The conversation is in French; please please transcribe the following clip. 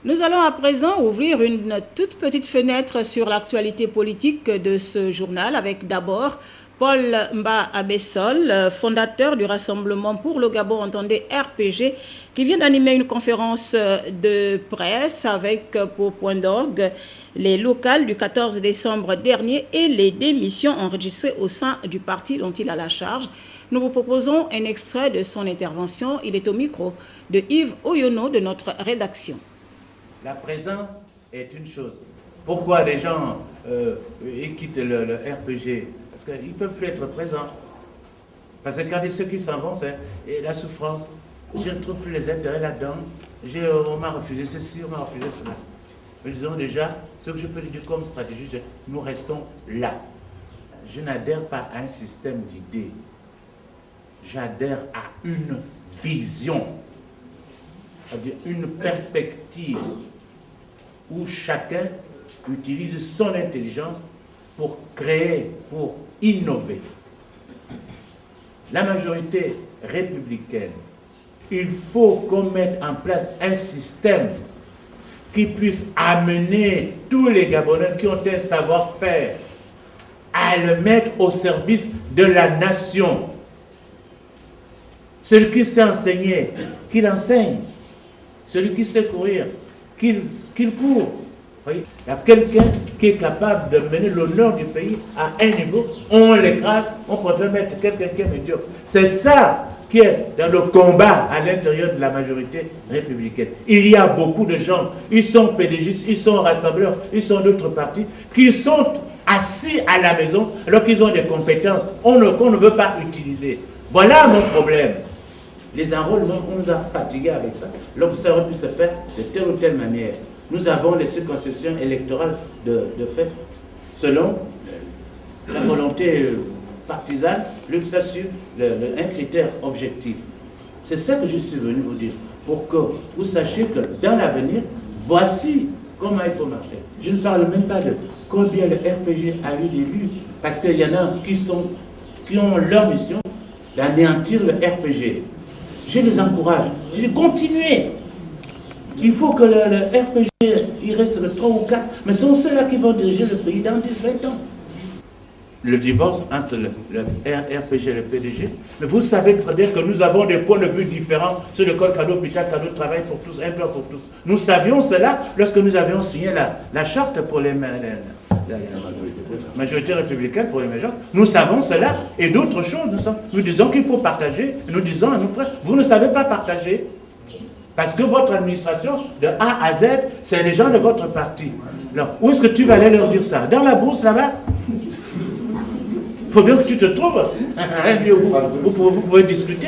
Nous allons à présent ouvrir une toute petite fenêtre sur l'actualité politique de ce journal avec d'abord Paul Mba Abessol, fondateur du Rassemblement pour le Gabon, entendez RPG, qui vient d'animer une conférence de presse avec pour point d'orgue les locales du 14 décembre dernier et les démissions enregistrées au sein du parti dont il a la charge. Nous vous proposons un extrait de son intervention. Il est au micro de Yves Oyono de notre rédaction. La présence est une chose. Pourquoi les gens quittent le RPG? Parce qu'ils ne peuvent plus être présents. Parce que quand ceux qui s'en vont, c'est la souffrance. Je ne trouve plus les intérêts là-dedans. On m'a refusé ceci, on m'a refusé cela. Mais disons déjà, ce que je peux dire comme stratégie, c'est nous restons là. Je n'adhère pas à un système d'idées. J'adhère à une vision, c'est-à-dire une perspective où chacun utilise son intelligence pour créer, pour innover. La majorité républicaine, il faut qu'on mette en place un système qui puisse amener tous les Gabonais qui ont un savoir-faire à le mettre au service de la nation. Celui qui sait enseigner, qu'il enseigne. Celui qui sait courir, qu'il court. Il y a quelqu'un qui est capable de mener l'honneur du pays à un niveau, on l'écrase, on préfère mettre quelqu'un qui est médiocre. C'est ça qui est dans le combat à l'intérieur de la majorité républicaine. Il y a beaucoup de gens, ils sont PDGistes, ils sont rassembleurs, ils sont d'autres partis, qui sont assis à la maison alors qu'ils ont des compétences qu'on ne veut pas utiliser. Voilà mon problème. Les enrôlements, on nous a fatigués avec ça. Donc ça aurait pu se faire de telle ou telle manière. Nous avons les circonscriptions électorales de fait, selon la volonté partisane, le que ça suive un critère objectif. C'est ça que je suis venu vous dire, pour que vous sachiez que dans l'avenir, voici comment il faut marcher. Je ne parle même pas de combien le RPG a eu d'élus, parce qu'il y en a qui ont leur mission d'anéantir le RPG. Je les encourage. Je dis continuez. Il faut que le RPG, il reste que 3 ou 4, mais ce sont ceux-là qui vont diriger le pays dans 10-20 ans. Le divorce entre le RPG et le PDG, mais vous savez très bien que nous avons des points de vue différents sur le code cadeau hôpital, cadeau travail pour tous, un droit pour tous. Nous savions cela lorsque nous avions signé la charte pour la majorité républicaine pour les majors. Nous savons cela et d'autres choses. Nous disons qu'il faut partager. Nous disons à nos frères, vous ne savez pas partager. Parce que votre administration, de A à Z, c'est les gens de votre parti. Alors, où est-ce que tu vas aller leur dire ça? Dans la bourse, là-bas? Il faut bien que tu te trouves un lieu où vous pouvez discuter.